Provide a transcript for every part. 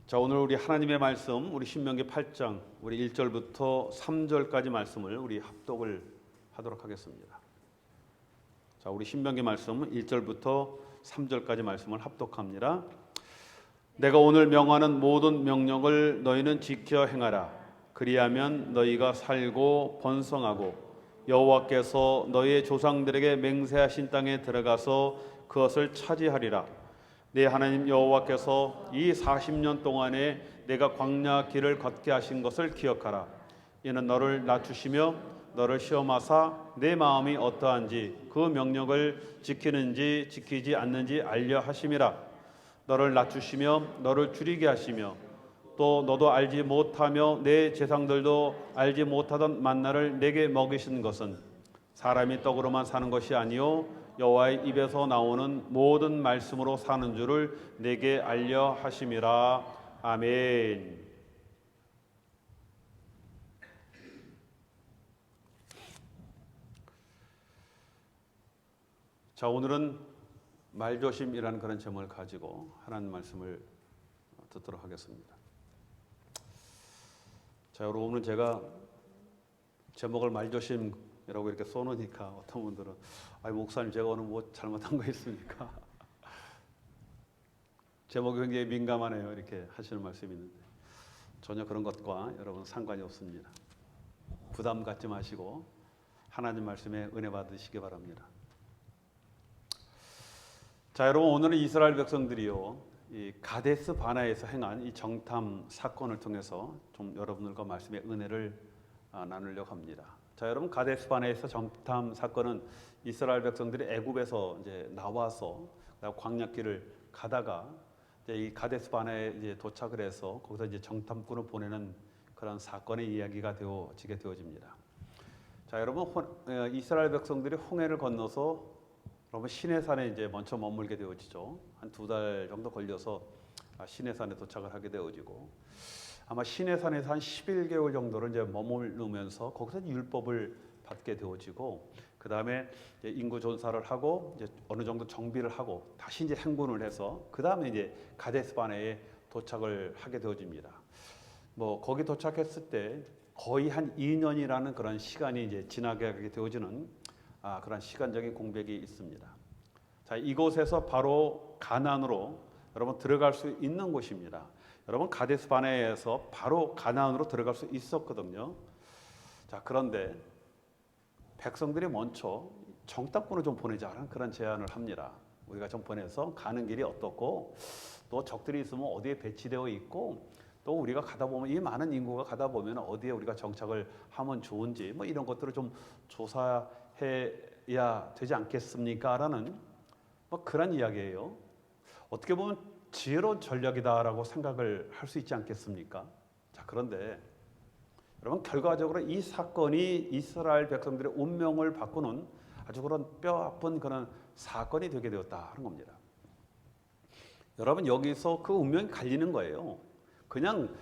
자, 오늘 우리 하나님의 말씀, 우리 신명기 8장, 우리 1절부터 3절까지 말씀을 우리 합독을 하도록 하겠습니다. 자, 우리 신명기 말씀 1절부터 3절까지 말씀을 합독합니다. 내가 오늘 명하는 모든 명령을 너희는 지켜 행하라. 그리하면 너희가 살고 번성하고 여호와께서 너희의 조상들에게 맹세하신 땅에 들어가서 그것을 차지하리라. 네 하나님 여호와께서 이 40년 동안에 내가 광야 길을 걷게 하신 것을 기억하라. 이는 너를 낮추시며 너를 시험하사 내 마음이 어떠한지 그 명령을 지키는지 지키지 않는지 알려 하심이라. 너를 낮추시며 너를 줄이게 하시며 또 너도 알지 못하며 내 제상들도 알지 못하던 만나를 내게 먹이신 것은 사람이 떡으로만 사는 것이 아니요 여호와의 입에서 나오는 모든 말씀으로 사는 줄을 내게 알려 하심이라. 아멘. 자, 오늘은 말조심이라는 그런 제목을 가지고 하나님 말씀을 듣도록 하겠습니다. 자, 여러분, 오늘 제가 제목을 말조심이라고 이렇게 써놓으니까 어떤 분들은 목사님 제가 오늘 뭐 잘못한 거 있습니까? 제목이 굉장히 민감하네요, 이렇게 하시는 말씀이 있는데 전혀 그런 것과 여러분 상관이 없습니다. 부담 갖지 마시고 하나님 말씀에 은혜 받으시기 바랍니다. 자, 여러분, 오늘은 이스라엘 백성들이요, 이 가데스 바네아에서 행한 이 정탐 사건을 통해서 좀 여러분들과 말씀의 은혜를 나누려고 합니다. 자, 여러분, 가데스 바네아에서 정탐 사건은 이스라엘 백성들이 애굽에서 이제 나와서 광야길을 가다가 이제 이 가데스 바네아에 이제 도착을 해서 거기서 이제 정탐꾼을 보내는 그런 사건의 이야기가 되어집니다. 자, 여러분, 이스라엘 백성들이 홍해를 건너서 여러분 시내산에 이제 먼저 머물게 되어지죠. 한 2달 정도 걸려서 시내산에 도착을 하게 되어지고 아마 시내산에서 한 11개월 정도를 이제 머무르면서 거기서 율법을 받게 되어지고 그 다음에 인구 조사를 하고 이제 어느 정도 정비를 하고 다시 이제 행군을 해서 그 다음에 이제 가데스 바네아에 도착을 하게 되어집니다. 뭐 거기 도착했을 때 거의 한 2년이라는 그런 시간이 이제 지나게 되어지는 그런 시간적인 공백이 있습니다. 자, 이곳에서 바로 가나안으로 여러분 들어갈 수 있는 곳입니다. 여러분, 가데스 바네아에서 바로 가나안으로 들어갈 수 있었거든요. 자, 그런데 백성들이 먼저 정탐꾼을 좀 보내자는 그런 제안을 합니다. 우리가 좀 보내서 가는 길이 어떻고 또 적들이 있으면 어디에 배치되어 있고 또 우리가 가다 보면 이 많은 인구가 가다 보면 어디에 우리가 정착을 하면 좋은지 뭐 이런 것들을 좀 조사해야 되지 않겠습니까? 라는 뭐 그런 이야기예요. 어떻게 보면 지혜로운 전략이다라고 생각을 할 수 있지 않겠습니까? 자, 그런데 여러분, 결과적으로 이 사건이 이스라엘 백성들의 운명을 바꾸는 아주 그런 뼈아픈 그런 사건이 되게 되었다는 겁니다. 여러분, 여기서 그 운명이 갈리는 거예요. 그냥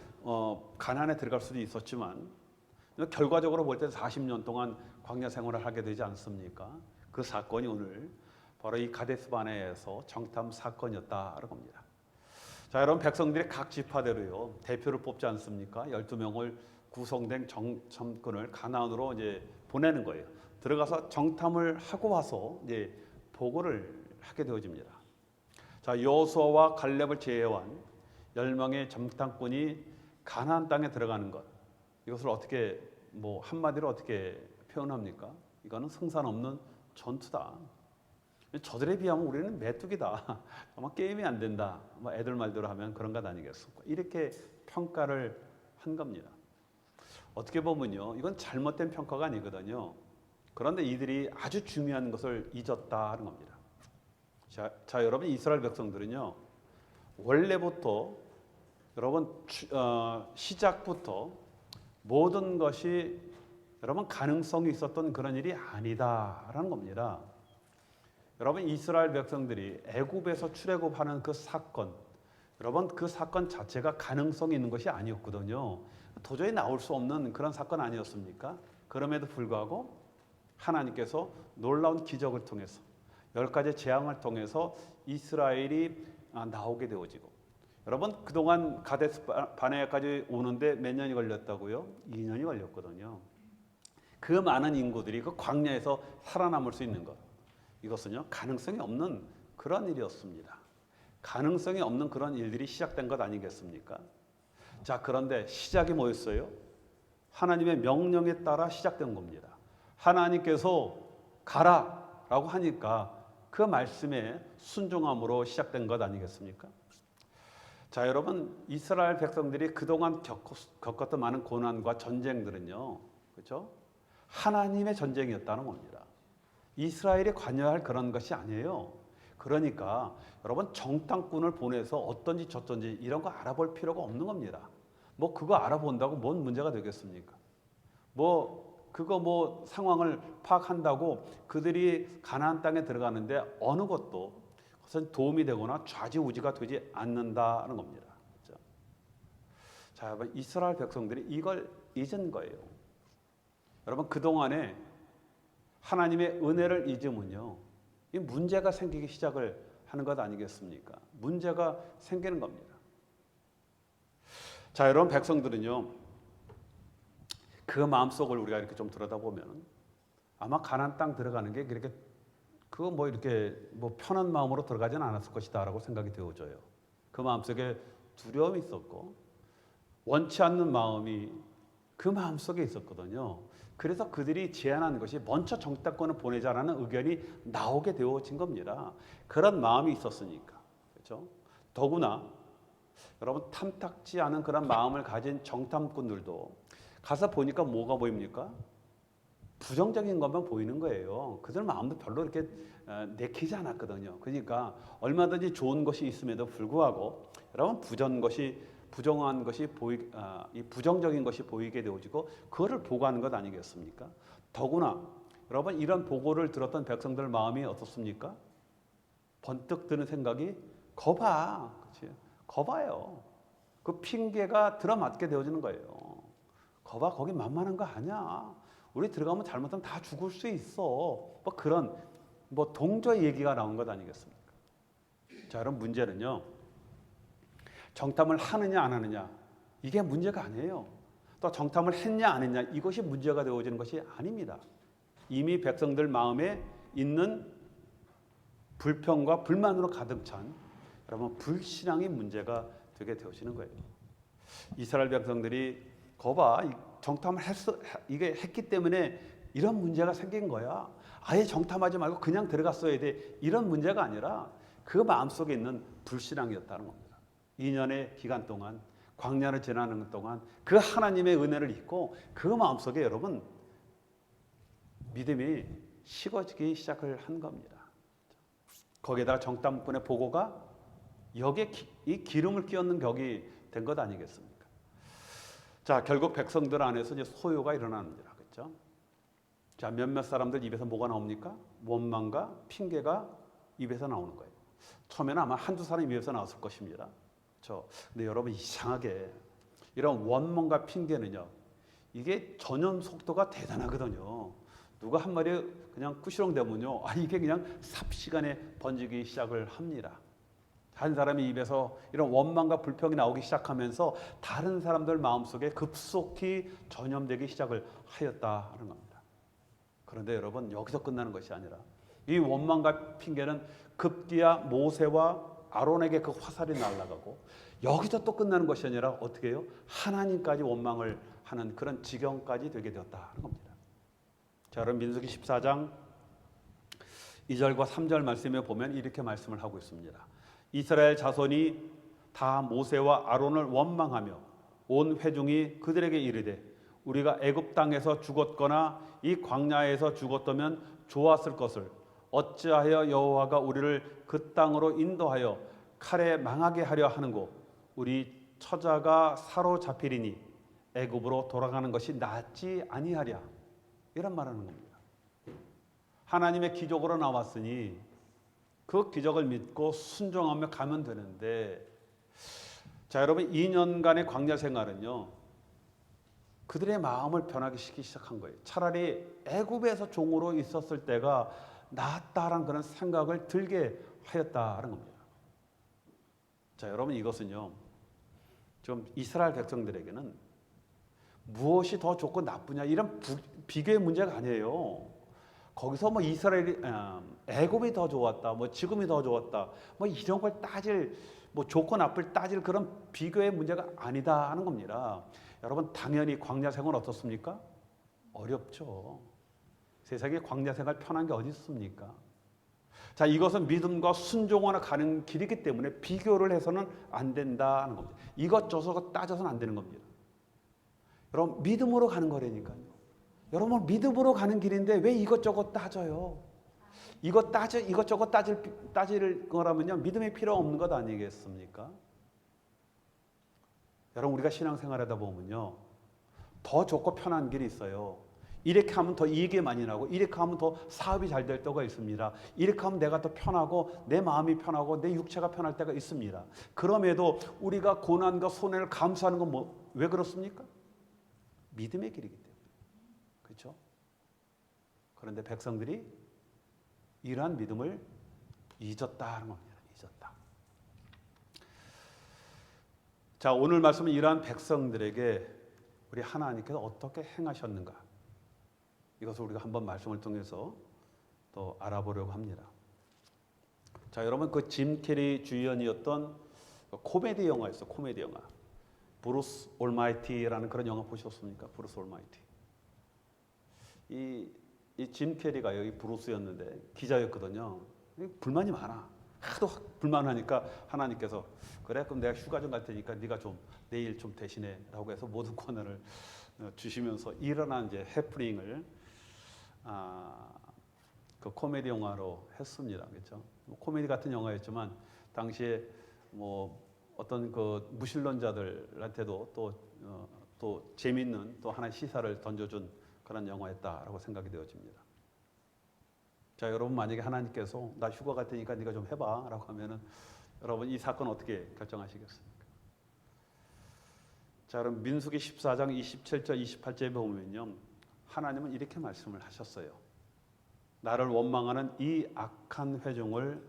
가나안에 들어갈 수도 있었지만 결과적으로 볼 때 40년 동안 광야 생활을 하게 되지 않습니까? 그 사건이 오늘 바로 이 가데스 바네아에서 정탐 사건이었다는 겁니다. 자, 여러분, 백성들이 각 지파대로요 대표를 뽑지 않습니까? 12명을 구성된 정탐꾼을 가나안으로 이제 보내는 거예요. 들어가서 정탐을 하고 와서 이제 보고를 하게 되어집니다. 자, 여호수아와 갈렙을 제외한 10명의 정탐꾼이 가나안 땅에 들어가는 것, 이것을 어떻게 뭐 한마디로 어떻게 표현합니까? 이거는 승산 없는 전투다. 저들에 비하면 우리는 메뚜기다. 아마 게임이 안 된다. 뭐 애들 말대로 하면 그런 것 아니겠습니까? 이렇게 평가를 한 겁니다. 어떻게 보면요, 이건 잘못된 평가가 아니거든요. 그런데 이들이 아주 중요한 것을 잊었다는 겁니다. 자, 여러분, 이스라엘 백성들은요, 원래부터 여러분 시작부터 모든 것이 여러분 가능성이 있었던 그런 일이 아니다라는 겁니다. 여러분, 이스라엘 백성들이 애굽에서 출애굽하는 그 사건, 여러분 그 사건 자체가 가능성이 있는 것이 아니었거든요. 도저히 나올 수 없는 그런 사건 아니었습니까? 그럼에도 불구하고 하나님께서 놀라운 기적을 통해서 10가지 재앙을 통해서 이스라엘이 나오게 되어지고 여러분 그동안 가데스 바네아까지 오는데 몇 년이 걸렸다고요? 2년이 걸렸거든요. 그 많은 인구들이 그 광야에서 살아남을 수 있는 것, 이것은요 가능성이 없는 그런 일이었습니다. 가능성이 없는 그런 일들이 시작된 것 아니겠습니까? 자, 그런데 시작이 뭐였어요? 하나님의 명령에 따라 시작된 겁니다. 하나님께서 가라라고 하니까 그 말씀에 순종함으로 시작된 것 아니겠습니까? 자, 여러분, 이스라엘 백성들이 그동안 겪었던 많은 고난과 전쟁들은요, 그렇죠? 하나님의 전쟁이었다는 겁니다. 이스라엘이 관여할 그런 것이 아니에요. 그러니까 여러분, 정탐꾼을 보내서 어떤지 저떤지 이런 거 알아볼 필요가 없는 겁니다. 뭐 그거 알아본다고 뭔 문제가 되겠습니까? 그거 상황을 파악한다고 그들이 가나안 땅에 들어가는데 어느 것도 그것은 도움이 되거나 좌지우지가 되지 않는다는 겁니다. 그렇죠? 자, 여러분, 이스라엘 백성들이 이걸 잊은 거예요. 여러분, 그동안에 하나님의 은혜를 잊으면요, 이 문제가 생기기 시작을 하는 것 아니겠습니까? 문제가 생기는 겁니다. 자, 여러분, 백성들은요, 그 마음속을 우리가 이렇게 좀 들여다보면 아마 가나안 땅 들어가는 게 그렇게 이렇게 편한 마음으로 들어가지는 않았을 것이다라고 생각이 되어져요. 그 마음속에 두려움이 있었고 원치 않는 마음이 그 마음속에 있었거든요. 그래서 그들이 제안한 것이 먼저 정탐꾼을 보내자라는 의견이 나오게 되어진 겁니다. 그런 마음이 있었으니까. 그렇죠? 더구나 여러분, 탐탁지 않은 그런 마음을 가진 정탐꾼들도 가서 보니까 뭐가 보입니까? 부정적인 것만 보이는 거예요. 그들 마음도 별로 이렇게 내키지 않았거든요. 그러니까 얼마든지 좋은 것이 있음에도 불구하고 여러분, 이 부정적인 것이 보이게 되어지고 그거를 보고하는 것 아니겠습니까? 더구나 여러분, 이런 보고를 들었던 백성들 마음이 어떻습니까? 번뜩 드는 생각이 거봐, 그렇지? 거봐요. 그 핑계가 들어맞게 되어지는 거예요. 거봐, 거기 만만한 거 아니야. 우리 들어가면 잘못하면 다 죽을 수 있어. 그런 동조의 얘기가 나온 것 아니겠습니까? 자, 그럼 문제는요, 정탐을 하느냐 안 하느냐 이게 문제가 아니에요. 또 정탐을 했냐 안 했냐 이것이 문제가 되어지는 것이 아닙니다. 이미 백성들 마음에 있는 불평과 불만으로 가득 찬 여러분, 불신앙이 문제가 되게 되어지는 거예요. 이스라엘 백성들이 거봐, 정탐을 했기 때문에 이런 문제가 생긴 거야. 아예 정탐하지 말고 그냥 들어갔어야 돼. 이런 문제가 아니라 그 마음속에 있는 불신앙이었다는 겁니다. 2년의 기간 동안 광야를 지나는 동안 그 하나님의 은혜를 잊고 그 마음속에 여러분 믿음이 식어지기 시작을 한 겁니다. 거기에다가 정탐꾼의 보고가 여기에 이 기름을 끼얹는 격이 된 것 아니겠습니까? 자, 결국 백성들 안에서 이제 소요가 일어납니다. 그렇죠? 자, 몇몇 사람들 입에서 뭐가 나옵니까? 원망과 핑계가 입에서 나오는 거예요. 처음에는 아마 한두 사람 입에서 나왔을 것입니다. 그렇죠? 근데 여러분, 이상하게 이런 원망과 핑계는요, 이게 전염 속도가 대단하거든요. 누가 한 마리 그냥 꾸시렁대면요, 이게 그냥 삽시간에 번지기 시작을 합니다. 한 사람이 입에서 이런 원망과 불평이 나오기 시작하면서 다른 사람들 마음속에 급속히 전염되기 시작을 하였다는 겁니다. 그런데 여러분, 여기서 끝나는 것이 아니라 이 원망과 핑계는 급기야 모세와 아론에게 그 화살이 날아가고 여기서 또 끝나는 것이 아니라 어떻게 해요? 하나님까지 원망을 하는 그런 지경까지 되게 되었다는 겁니다. 자, 여러분, 민수기 14장 2절과 3절 말씀에 보면 이렇게 말씀을 하고 있습니다. 이스라엘 자손이 다 모세와 아론을 원망하며 온 회중이 그들에게 이르되 우리가 애굽 땅에서 죽었거나 이 광야에서 죽었다면 좋았을 것을 어찌하여 여호와가 우리를 그 땅으로 인도하여 칼에 망하게 하려 하는고 우리 처자가 사로잡히리니 애굽으로 돌아가는 것이 낫지 아니하랴. 이런 말하는 겁니다. 하나님의 기적으로 나왔으니 그 기적을 믿고 순종하며 가면 되는데, 자, 여러분, 2년간의 광야 생활은요, 그들의 마음을 변하게 시키기 시작한 거예요. 차라리 애굽에서 종으로 있었을 때가 낫다라는 그런 생각을 들게 하였다는 겁니다. 자, 여러분 이것은요. 좀 이스라엘 백성들에게는 무엇이 더 좋고 나쁘냐 이런 비교의 문제가 아니에요. 거기서 뭐 이스라엘이 애굽이 더 좋았다, 뭐 지금이 더 좋았다, 뭐 이런 걸 따질 뭐 좋고 나쁠 따질 그런 비교의 문제가 아니다 하는 겁니다. 여러분 당연히 광야 생활 어떻습니까? 어렵죠. 세상에 광야 생활 편한 게 어디 있습니까? 자, 이것은 믿음과 순종으로 가는 길이기 때문에 비교를 해서는 안 된다는 겁니다. 이것저것 따져서는 안 되는 겁니다. 여러분 믿음으로 가는 거라니까요. 여러분 믿음으로 가는 길인데 왜 이것저것 따져요? 이것저것 따질 거라면요 믿음이 필요 없는 것 아니겠습니까? 여러분 우리가 신앙생활하다 보면요 더 좋고 편한 길이 있어요. 이렇게 하면 더 이익이 많이 나고 이렇게 하면 더 사업이 잘 될 때가 있습니다. 이렇게 하면 내가 더 편하고 내 마음이 편하고 내 육체가 편할 때가 있습니다. 그럼에도 우리가 고난과 손해를 감수하는 건 왜 그렇습니까? 믿음의 길이기 때문에. 그렇죠? 그런데 백성들이 이러한 믿음을 잊었다는 겁니다. 잊었다. 자, 오늘 말씀은 이러한 백성들에게 우리 하나님께서 어떻게 행하셨는가? 이것을 우리가 한번 말씀을 통해서 또 알아보려고 합니다. 자, 여러분 그 짐 캐리 주연이었던 코미디 영화 있어. 코미디 영화. 브루스 올마이티라는 그런 영화 보셨습니까? 브루스 올마이티. 이 짐 캐리가 여기 브루스였는데 기자였거든요. 불만이 많아. 하도 불만하니까 하나님께서 그래 그럼 내가 휴가 좀 갈 테니까 네가 좀 내일 좀 대신해라고 해서 모든 권한을 주시면서 일어난 이제 해프닝을 그 코미디 영화로 했습니다. 그렇죠? 코미디 같은 영화였지만 당시에 뭐 어떤 그 무신론자들한테도 또 재미있는 또 하나의 시사를 던져준 그런 영화였다라고 생각이 되어집니다. 자, 여러분 만약에 하나님께서 나 휴가 갈 테니까 네가 좀 해봐라고 하면은 여러분 이 사건 어떻게 결정하시겠습니까? 자, 그럼 민수기 14장 27절 28절에 보면요, 하나님은 이렇게 말씀을 하셨어요. 나를 원망하는 이 악한 회중을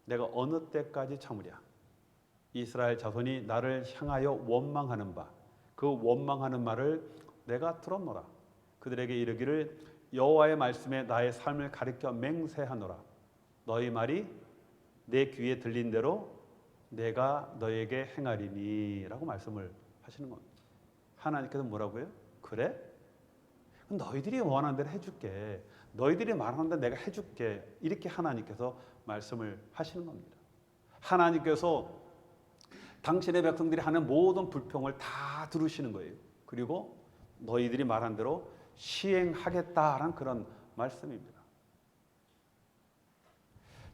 내가 어느 때까지 참으랴? 이스라엘 자손이 나를 향하여 원망하는 바, 그 원망하는 말을 내가 들었노라. 그들에게 이르기를 여호와의 말씀에 나의 삶을 가리켜 맹세하노라. 너희 말이 내 귀에 들린 대로 내가 너에게 행하리니 라고 말씀을 하시는 겁니다. 하나님께서 뭐라고요? 그래? 너희들이 원하는 대로 해줄게. 너희들이 말하는 대로 내가 해줄게. 이렇게 하나님께서 말씀을 하시는 겁니다. 하나님께서 당신의 백성들이 하는 모든 불평을 다 들으시는 거예요. 그리고 너희들이 말한 대로 시행하겠다라는 그런 말씀입니다.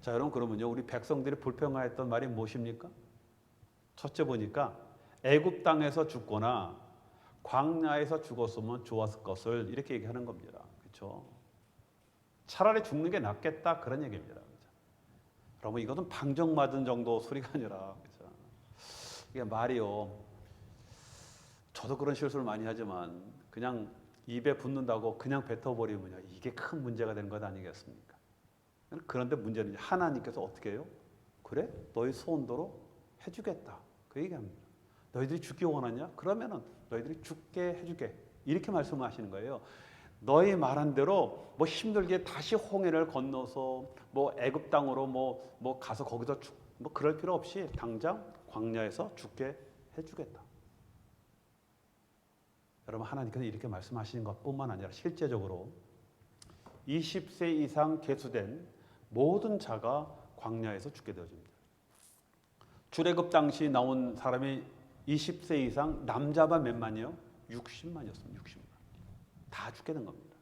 자, 여러분 그러면요, 우리 백성들이 불평하였던 말이 무엇입니까? 첫째 보니까 애굽 땅에서 죽거나 광야에서 죽었으면 좋았을 것을 이렇게 얘기하는 겁니다. 그렇죠? 차라리 죽는 게 낫겠다 그런 얘기입니다. 그렇죠? 여러분 이것은 방정 맞은 정도 소리가 아니라 그렇죠? 이게 말이요. 저도 그런 실수를 많이 하지만 그냥 입에 붙는다고 그냥 뱉어버리면 이게 큰 문제가 되는 것 아니겠습니까? 그런데 문제는 하나님께서 어떻게 해요? 그래? 너희 소원대로 해주겠다. 그 얘기합니다. 너희들이 죽기 원하냐? 그러면은 너희들이 죽게 해줄게. 이렇게 말씀하시는 거예요. 너희 말한 대로 뭐 힘들게 다시 홍해를 건너서 뭐 애굽 땅으로 뭐 가서 거기서 뭐 그럴 필요 없이 당장 광야에서 죽게 해주겠다. 여러분 하나님께서 이렇게 말씀하시는 것뿐만 아니라 실제적으로 20세 이상 계수된 모든 자가 광야에서 죽게 되어집니다. 출애굽 당시 나온 사람이 20세 이상 남자만 몇만이요? 60만이었습니다. 60만. 다 죽게 된 겁니다.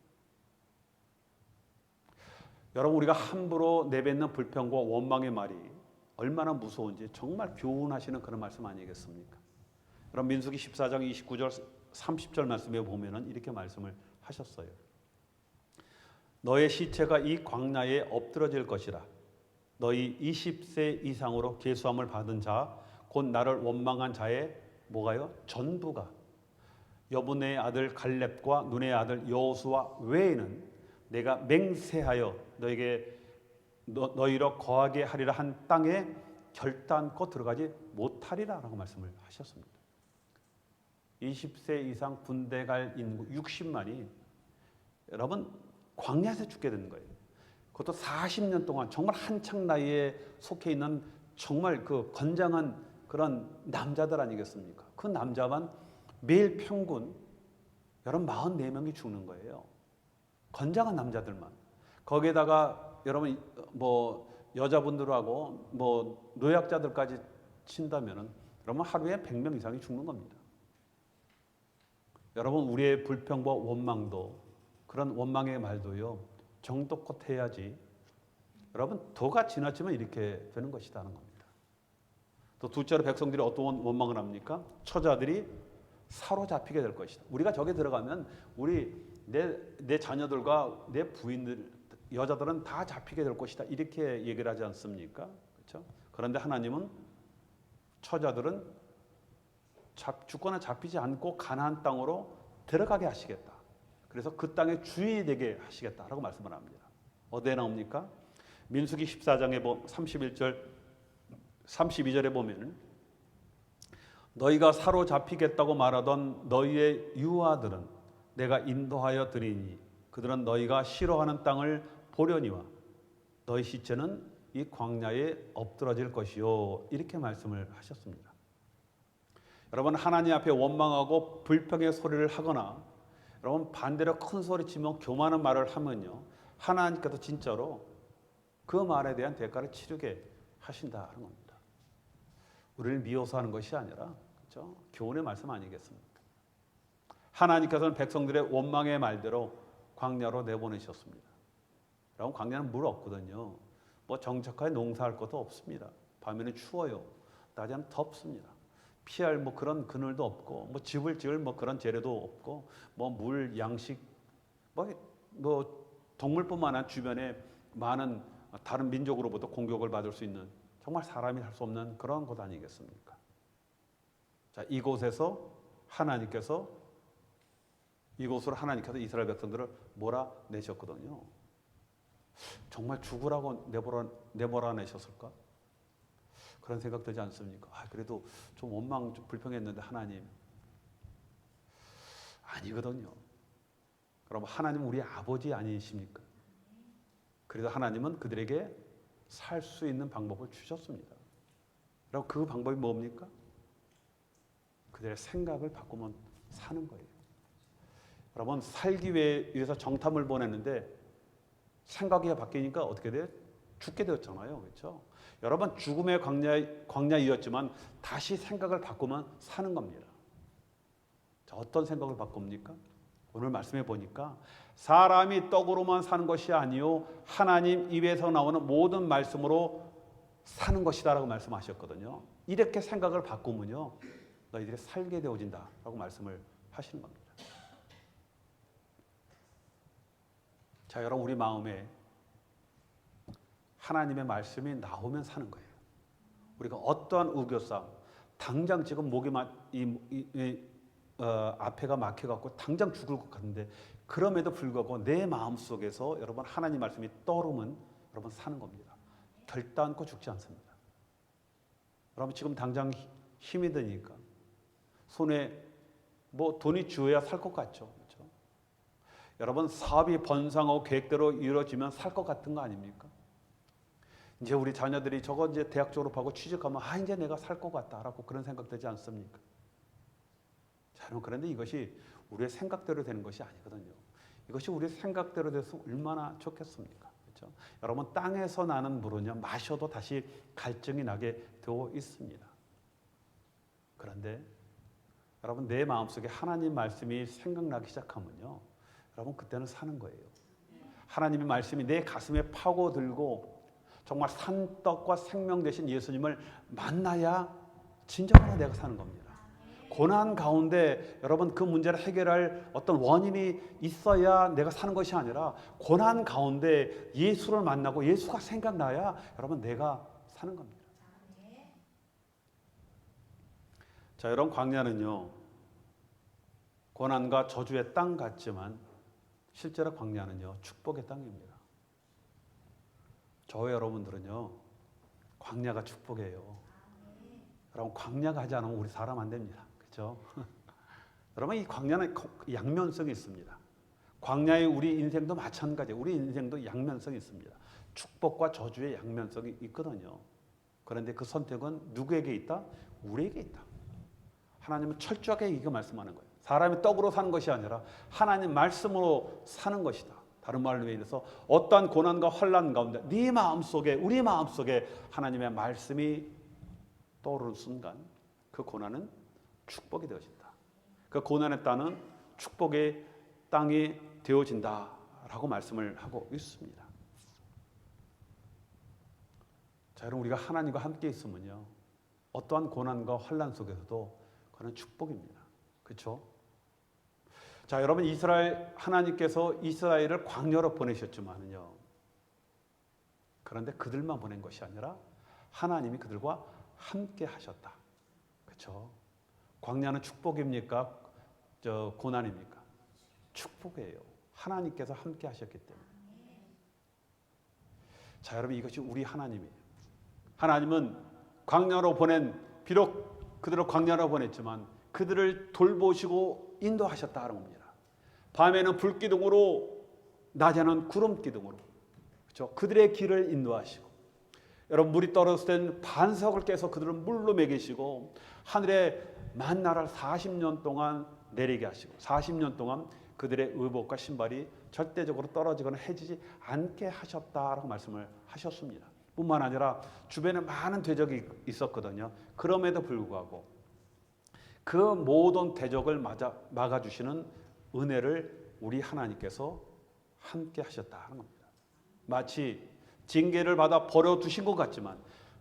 여러분 우리가 함부로 내뱉는 불평과 원망의 말이 얼마나 무서운지 정말 교훈하시는 그런 말씀 아니겠습니까? 여러분 민수기 14장 29절 30절 말씀에 보면은 이렇게 말씀을 하셨어요. 너의 시체가 이 광야에 엎드러질 것이라. 너희 20세 이상으로 계수함을 받은 자, 곧 나를 원망한 자의 뭐가요? 전부가 여분의 아들 갈렙과 눈의 아들 여호수아 외에는 내가 맹세하여 너희로 거하게 하리라 한 땅에 결단코 들어가지 못하리라라고 말씀을 하셨습니다. 20세 이상 군대 갈 인구 60만이 여러분 광야에서 죽게 되는 거예요. 그것도 40년 동안 정말 한창 나이에 속해 있는 정말 그 건장한 그런 남자들 아니겠습니까? 그 남자만 매일 평균 여러분 44명이 죽는 거예요. 건장한 남자들만. 거기에다가 여러분 뭐 여자분들하고 뭐 노약자들까지 친다면은 여러분 하루에 100명 이상이 죽는 겁니다. 여러분 우리의 불평과 원망도 그런 원망의 말도요 정도껏 해야지 여러분 도가 지나치면 이렇게 되는 것이라는 겁니다. 또 둘째로 백성들이 어떤 원망을 합니까? 처자들이 사로잡히게 될 것이다. 우리가 저기 들어가면 우리 내 자녀들과 내 부인들 여자들은 다 잡히게 될 것이다. 이렇게 얘기를 하지 않습니까? 그렇죠? 그런데 하나님은 처자들은 주권에 잡히지 않고 가나안 땅으로 들어가게 하시겠다. 그래서 그 땅의 주인이 되게 하시겠다라고 말씀을 합니다. 어디에 나옵니까? 민수기 14장에 31절 32절에 보면 너희가 사로잡히겠다고 말하던 너희의 유아들은 내가 인도하여 드리니 그들은 너희가 싫어하는 땅을 보려니와 너희 시체는 이 광야에 엎드러질 것이요 이렇게 말씀을 하셨습니다. 여러분 하나님 앞에 원망하고 불평의 소리를 하거나 여러분 반대로 큰 소리치며 교만한 말을 하면요 하나님께서 진짜로 그 말에 대한 대가를 치르게 하신다는 겁니다. 우리를 미워서 하는 것이 아니라 그렇죠? 교훈의 말씀 아니겠습니까? 하나님께서는 백성들의 원망의 말대로 광야로 내보내셨습니다. 여러분 광야는 물 없거든요. 뭐 정착하게 농사할 것도 없습니다. 밤에는 추워요. 낮에는 덥습니다. 피할 뭐 그런 그늘도 없고 뭐 집을 지을 뭐 그런 재료도 없고 뭐 물 양식 뭐 동물뿐만 아니라 주변에 많은 다른 민족으로부터 공격을 받을 수 있는 정말 사람이 할 수 없는 그런 곳 아니겠습니까? 자, 이곳으로 하나님께서 이스라엘 백성들을 몰아내셨거든요. 정말 죽으라고 내몰아내셨을까? 그런 생각 들지 않습니까? 그래도 좀 원망, 좀 불평했는데 하나님 아니거든요. 그럼 하나님은 우리 아버지 아니십니까? 그래서 하나님은 그들에게 살 수 있는 방법을 주셨습니다. 그리고 그 방법이 뭡니까? 그들의 생각을 바꾸면 사는 거예요. 여러분 살기 위해서 정탐을 보냈는데 생각이 바뀌니까 어떻게 돼요? 죽게 되었잖아요. 그렇죠? 여러분 죽음의 광야이었지만 다시 생각을 바꾸면 사는 겁니다. 자, 어떤 생각을 바꿉니까? 오늘 말씀해 보니까 사람이 떡으로만 사는 것이 아니요 하나님 입에서 나오는 모든 말씀으로 사는 것이다라고 말씀하셨거든요. 이렇게 생각을 바꾸면요 너희들이 살게 되어진다라고 말씀을 하시는 겁니다. 자, 여러분 우리 마음에 하나님의 말씀이 나오면 사는 거예요. 우리가 어떠한 우겨싸움, 당장 지금 목이 앞에가 막혀갖고 당장 죽을 것 같은데 그럼에도 불구하고 내 마음속에서 여러분 하나님 말씀이 떠오르면 여러분 사는 겁니다. 결단코 죽지 않습니다. 여러분 지금 당장 힘이 드니까 손에 뭐 돈이 쥐어야 살 것 같죠. 그렇죠? 여러분 사업이 번성하고 계획대로 이루어지면 살 것 같은 거 아닙니까? 이제 우리 자녀들이 저거 이제 대학 졸업하고 취직하면 이제 내가 살 것 같다라고 그런 생각 되지 않습니까? 자, 여러분 그런데 이것이 우리의 생각대로 되는 것이 아니거든요. 이것이 우리의 생각대로 돼서 얼마나 좋겠습니까? 그렇죠? 여러분 땅에서 나는 물은요 마셔도 다시 갈증이 나게 되어 있습니다. 그런데 여러분 내 마음속에 하나님 말씀이 생각나기 시작하면요 여러분 그때는 사는 거예요. 하나님의 말씀이 내 가슴에 파고들고 정말 산떡과 생명 되신 예수님을 만나야 진정으로 내가 사는 겁니다. 고난 가운데 여러분 그 문제를 해결할 어떤 원인이 있어야 내가 사는 것이 아니라 고난 가운데 예수를 만나고 예수가 생각나야 여러분 내가 사는 겁니다. 자, 여러분 광야는요 고난과 저주의 땅 같지만 실제로 광야는요 축복의 땅입니다. 저와 여러분들은요 광야가 축복이에요. 여러분 광야가 하지 않으면 우리 사람 안 됩니다. 그렇죠? 여러분 이 광야는 양면성이 있습니다. 광야의 우리 인생도 마찬가지예요. 우리 인생도 양면성이 있습니다. 축복과 저주의 양면성이 있거든요. 그런데 그 선택은 누구에게 있다? 우리에게 있다. 하나님은 철저하게 이거 말씀하는 거예요. 사람이 떡으로 사는 것이 아니라 하나님 말씀으로 사는 것이다. 다른 말로 얘기해서 어떠한 고난과 환난 가운데 네 마음속에 우리 마음속에 하나님의 말씀이 떠오르는 순간 그 고난은 축복이 되어진다. 그 고난의 땅은 축복의 땅이 되어진다라고 말씀을 하고 있습니다. 자, 여러분 우리가 하나님과 함께 있으면요. 어떠한 고난과 환난 속에서도 그는 축복입니다. 그렇죠? 자, 여러분 이스라엘 하나님께서 이스라엘을 광야로 보내셨지만은요. 그런데 그들만 보낸 것이 아니라 하나님이 그들과 함께 하셨다. 그렇죠? 광야는 축복입니까? 고난입니까? 축복이에요. 하나님께서 함께 하셨기 때문에. 자, 여러분 이것이 우리 하나님이에요. 하나님은 광야로 비록 그들을 광야로 보냈지만 그들을 돌보시고 인도하셨다는 겁니다. 밤에는 불기둥으로 낮에는 구름기둥으로 그렇죠? 그들의 길을 인도하시고 여러분 물이 떨어졌을 땐 반석을 깨서 그들을 물로 먹이시고 하늘에 만나를 40년 동안 내리게 하시고 40년 동안 그들의 의복과 신발이 절대적으로 떨어지거나 해지지 않게 하셨다라고 말씀을 하셨습니다. 뿐만 아니라 주변에 많은 대적이 있었거든요. 그럼에도 불구하고 그 모든 대적을 막아주시는 은혜를 우리 하나님께서 함께 하셨다는 겁니다. 마치 징계를 받아 버려두신 것 같지만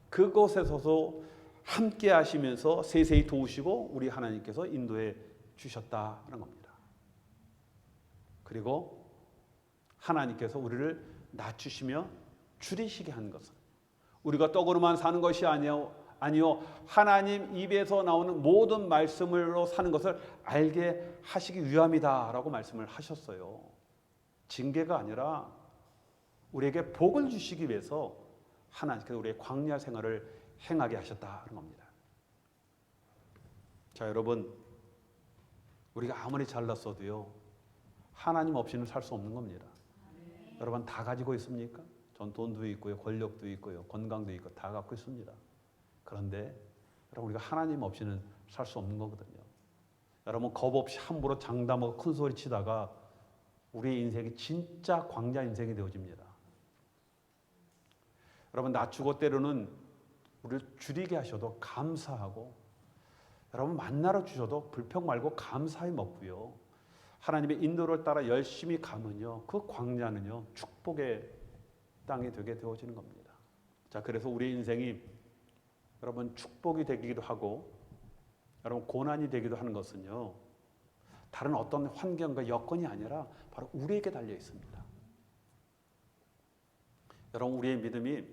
그곳에서도 함께 하시면서 세세히 도우시고 우리 하나님께서 인도해 주셨다는 겁니다. 그리고 하나님께서 우리를 낮추시며 줄이시게 한 것은 우리가 떡으로만 사는 것이 아니요 하나님 입에서 나오는 모든 말씀으로 사는 것을 알게 하시기 위함이다라고 말씀을 하셨어요. 징계가 아니라 우리에게 복을 주시기 위해서 하나님께서 우리의 광야 생활을 행하게 하셨다는 겁니다. 자, 여러분 우리가 아무리 잘났어도요 하나님 없이는 살 수 없는 겁니다. 여러분 다 가지고 있습니까? 전 돈도 있고요, 권력도 있고요, 건강도 있고 다 갖고 있습니다. 그런데 여러분 우리가 하나님 없이는 살 수 없는 거거든요. 여러분 겁 없이 함부로 장담하고 큰 소리 치다가 우리의 인생이 진짜 광야 인생이 되어집니다. 여러분 낮추고 때로는 우리를 줄이게 하셔도 감사하고 여러분 만나러 주셔도 불평 말고 감사히 먹고요. 하나님의 인도를 따라 열심히 가면요. 그 광야는요. 축복의 땅이 되게 되어지는 겁니다. 자, 그래서 우리 인생이 여러분 축복이 되기도 하고 여러분 고난이 되기도 하는 것은요. 다른 어떤 환경과 여건이 아니라 바로 우리에게 달려 있습니다. 여러분 우리의 믿음이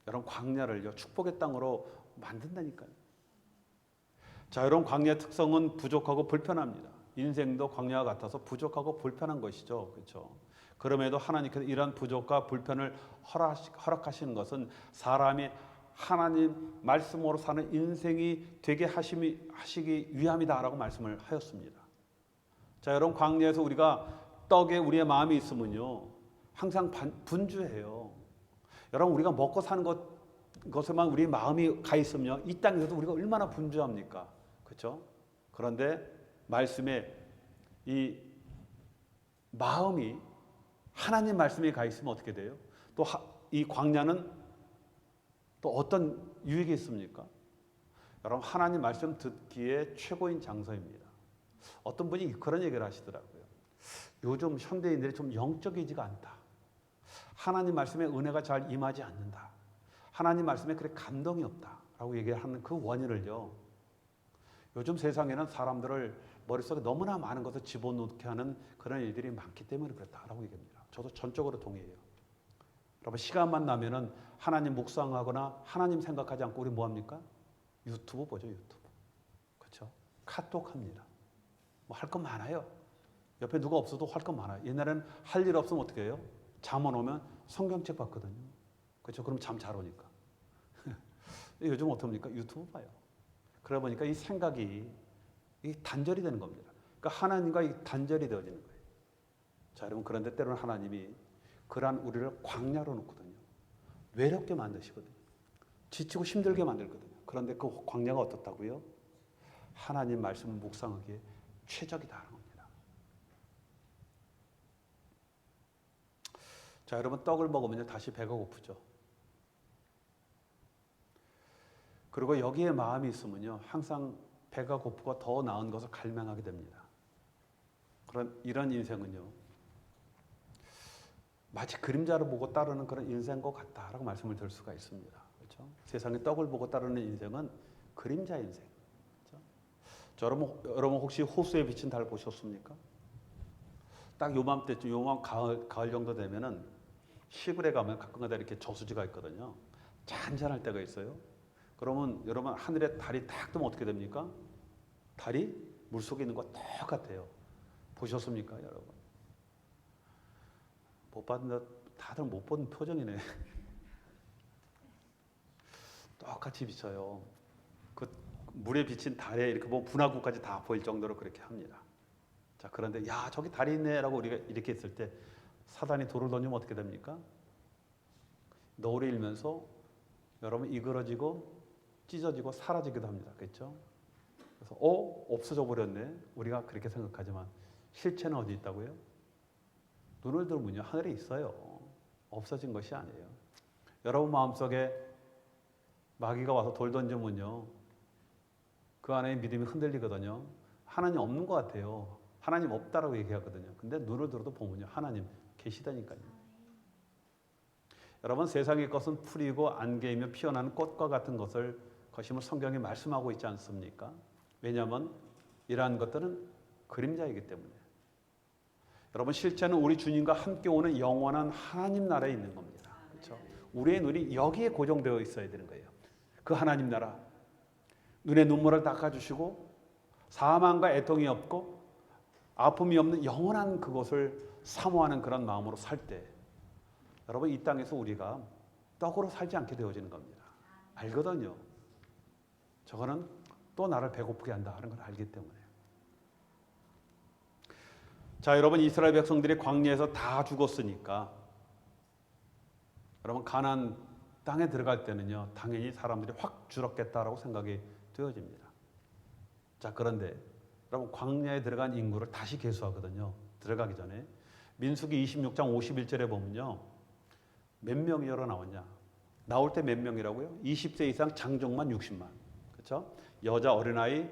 여러분 광야를요. 축복의 땅으로 만든다니까요. 자, 여러분 광야의 특성은 부족하고 불편합니다. 인생도 광야와 같아서 부족하고 불편한 것이죠. 그렇죠? 그럼에도 하나님께서 이러한 부족과 불편을 허락하시는 것은 사람이 하나님 말씀으로 사는 인생이 되게 하시기 위함이다라고 말씀을 하였습니다. 자, 여러분 광야에서 우리가 떡에 우리의 마음이 있으면요. 항상 분주해요. 여러분 우리가 먹고 사는 것에만 우리 마음이 가 있으면 이 땅에서도 우리가 얼마나 분주합니까? 그렇죠? 그런데 말씀에 이 마음이 하나님 말씀에 가 있으면 어떻게 돼요? 또 이 광야는 또 어떤 유익이 있습니까? 여러분 하나님 말씀 듣기에 최고인 장소입니다. 어떤 분이 그런 얘기를 하시더라고요. 요즘 현대인들이 좀 영적이지가 않다. 하나님 말씀에 은혜가 잘 임하지 않는다. 하나님 말씀에 그렇게 감동이 없다라고 얘기하는 그 원인을요. 요즘 세상에는 사람들을 머릿속에 너무나 많은 것을 집어넣게 하는 그런 일들이 많기 때문에 그렇다라고 얘기합니다. 저도 전적으로 동의해요. 여러분 시간만 나면은 하나님 묵상하거나 하나님 생각하지 않고 우리 뭐 합니까? 유튜브 보죠, 유튜브. 그렇죠? 카톡 합니다. 뭐 할 거 많아요. 옆에 누가 없어도 할 거 많아요. 옛날에는 할 일 없으면 어떻게 해요? 잠 안 오면 성경책 봤거든요. 그렇죠? 그럼 잠 잘 오니까. 요즘 어떻습니까? 유튜브 봐요. 그러다 보니까 이 생각이 이 단절이 되는 겁니다. 그러니까 하나님과 이 단절이 되어지는 거예요. 자, 여러분 그런데 때로는 하나님이 그러한 우리를 광야로 놓거든요. 외롭게 만드시거든요. 지치고 힘들게 만들거든요. 그런데 그 광야가 어떻다고요? 하나님 말씀을 묵상하기에 최적이다라는 겁니다. 자, 여러분 떡을 먹으면 다시 배가 고프죠. 그리고 여기에 마음이 있으면요, 항상 배가 고프고 더 나은 것을 갈망하게 됩니다. 이런 인생은요, 마치 그림자를 보고 따르는 그런 인생인 것 같다라고 말씀을 드릴 수가 있습니다. 그렇죠? 세상에 떡을 보고 따르는 인생은 그림자 인생. 그렇죠? 여러분 혹시 호수에 비친 달 보셨습니까? 딱 요맘때쯤, 요맘 가을 정도 되면은 시골에 가면 가끔가다 이렇게 저수지가 있거든요. 잔잔할 때가 있어요. 그러면 여러분 하늘에 달이 딱 뜨면 어떻게 됩니까? 달이 물속에 있는 거 똑같아요. 보셨습니까, 여러분? 못 봤는데 다들 못 본 표정이네. 똑같이 비쳐요. 그 물에 비친 달에 이렇게 보면 분화구까지 다 보일 정도로 그렇게 합니다. 자, 그런데 야, 저기 달이 있네라고 우리가 이렇게 했을 때 사단이 돌을 던지면 어떻게 됩니까? 노을이 일면서 여러분 이그러지고 찢어지고 사라지기도 합니다. 그렇죠? 그래서 없어져 버렸네. 우리가 그렇게 생각하지만 실체는 어디 있다고요? 눈을 들면요, 하늘에 있어요. 없어진 것이 아니에요. 여러분 마음속에 마귀가 와서 돌 던지면요, 그 안에 믿음이 흔들리거든요. 하나님 없는 것 같아요. 하나님 없다라고 얘기하거든요. 근데 눈을 들어도 보면요, 하나님 계시다니까요. 여러분 세상의 것은 풀이고 안개이며 피어나는 꽃과 같은 것임을 성경이 말씀하고 있지 않습니까? 왜냐하면 이러한 것들은 그림자이기 때문에. 여러분 실제는 우리 주님과 함께 오는 영원한 하나님 나라에 있는 겁니다. 그렇죠? 우리의 눈이 여기에 고정되어 있어야 되는 거예요. 그 하나님 나라, 눈에 눈물을 닦아주시고 사망과 애통이 없고 아픔이 없는 영원한 그곳을 사모하는 그런 마음으로 살 때, 여러분 이 땅에서 우리가 떡으로 살지 않게 되어지는 겁니다. 알거든요. 저거는 또 나를 배고프게 한다 하는 걸 알기 때문에. 자, 여러분 이스라엘 백성들이 광야에서 다 죽었으니까 여러분 가나안 땅에 들어갈 때는요, 당연히 사람들이 확 줄었겠다라고 생각이 되어집니다. 자, 그런데 여러분 광야에 들어간 인구를 다시 계수하거든요. 들어가기 전에 민수기 26장 51절에 보면요, 몇 명이 열어 나왔냐? 나올 때 몇 명이라고요? 20세 이상 장정만 60만. 그렇죠? 여자 어린아이,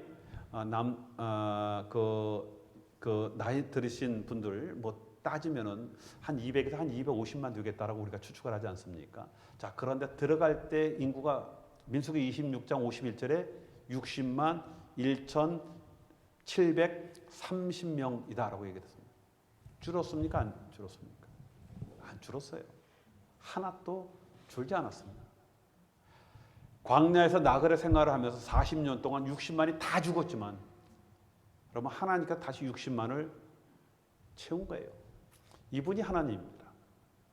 나이 들으신 분들 뭐 따지면은 한 200에서 한 250만 되겠다라고 우리가 추측을 하지 않습니까? 자, 그런데 들어갈 때 인구가 민수기 26장 51절에 60만 1,730명이다라고 얘기했습니다. 줄었습니까? 안 줄었습니까? 안 줄었어요. 하나도 줄지 않았습니다. 광야에서 나그네 생활을 하면서 40년 동안 60만이 다 죽었지만 그러면 하나님께서 다시 60만을 채운 거예요. 이분이 하나님입니다.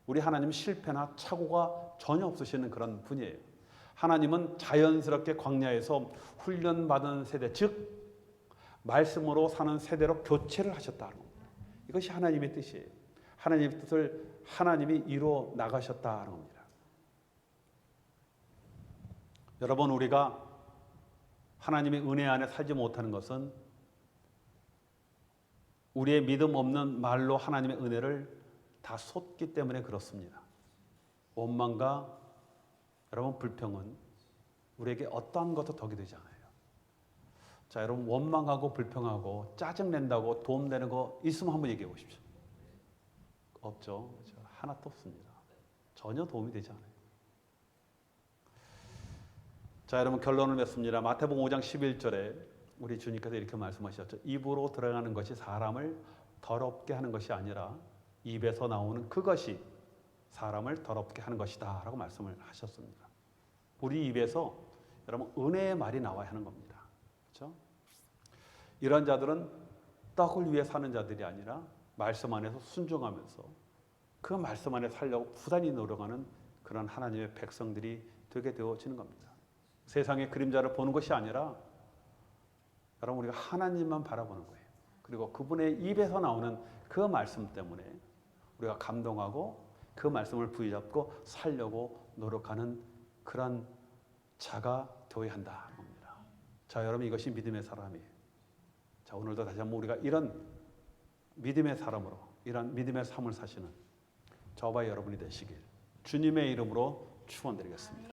우리 하나님은 실패나 착오가 전혀 없으시는 그런 분이에요. 하나님은 자연스럽게 광야에서 훈련받은 세대, 즉 말씀으로 사는 세대로 교체를 하셨다는 겁니다. 이것이 하나님의 뜻이에요. 하나님의 뜻을 하나님이 이루어 나가셨다는 겁니다. 여러분 우리가 하나님의 은혜 안에 살지 못하는 것은 우리의 믿음 없는 말로 하나님의 은혜를 다 쏟기 때문에 그렇습니다. 원망과 여러분 불평은 우리에게 어떠한 것도 덕이 되지 않아요. 자, 여러분 원망하고 불평하고 짜증낸다고 도움되는 거 있으면 한번 얘기해 보십시오. 없죠. 그렇죠? 하나도 없습니다. 전혀 도움이 되지 않아요. 자, 여러분 결론을 맺습니다. 마태복음 5장 11절에 우리 주님께서 이렇게 말씀하셨죠. 입으로 들어가는 것이 사람을 더럽게 하는 것이 아니라 입에서 나오는 그것이 사람을 더럽게 하는 것이다 라고 말씀을 하셨습니다. 우리 입에서 여러분 은혜의 말이 나와야 하는 겁니다. 그렇죠? 이런 자들은 떡을 위해 사는 자들이 아니라 말씀 안에서 순종하면서 그 말씀 안에 살려고 부단히 노력하는 그런 하나님의 백성들이 되게 되어지는 겁니다. 세상의 그림자를 보는 것이 아니라 여러분 우리가 하나님만 바라보는 거예요. 그리고 그분의 입에서 나오는 그 말씀 때문에 우리가 감동하고 그 말씀을 부여잡고 살려고 노력하는 그런 자가 되어야 한다. 자, 여러분 이것이 믿음의 사람이에요. 자, 오늘도 다시 한번 우리가 이런 믿음의 사람으로 이런 믿음의 삶을 사시는 저와 여러분이 되시길 주님의 이름으로 축원드리겠습니다.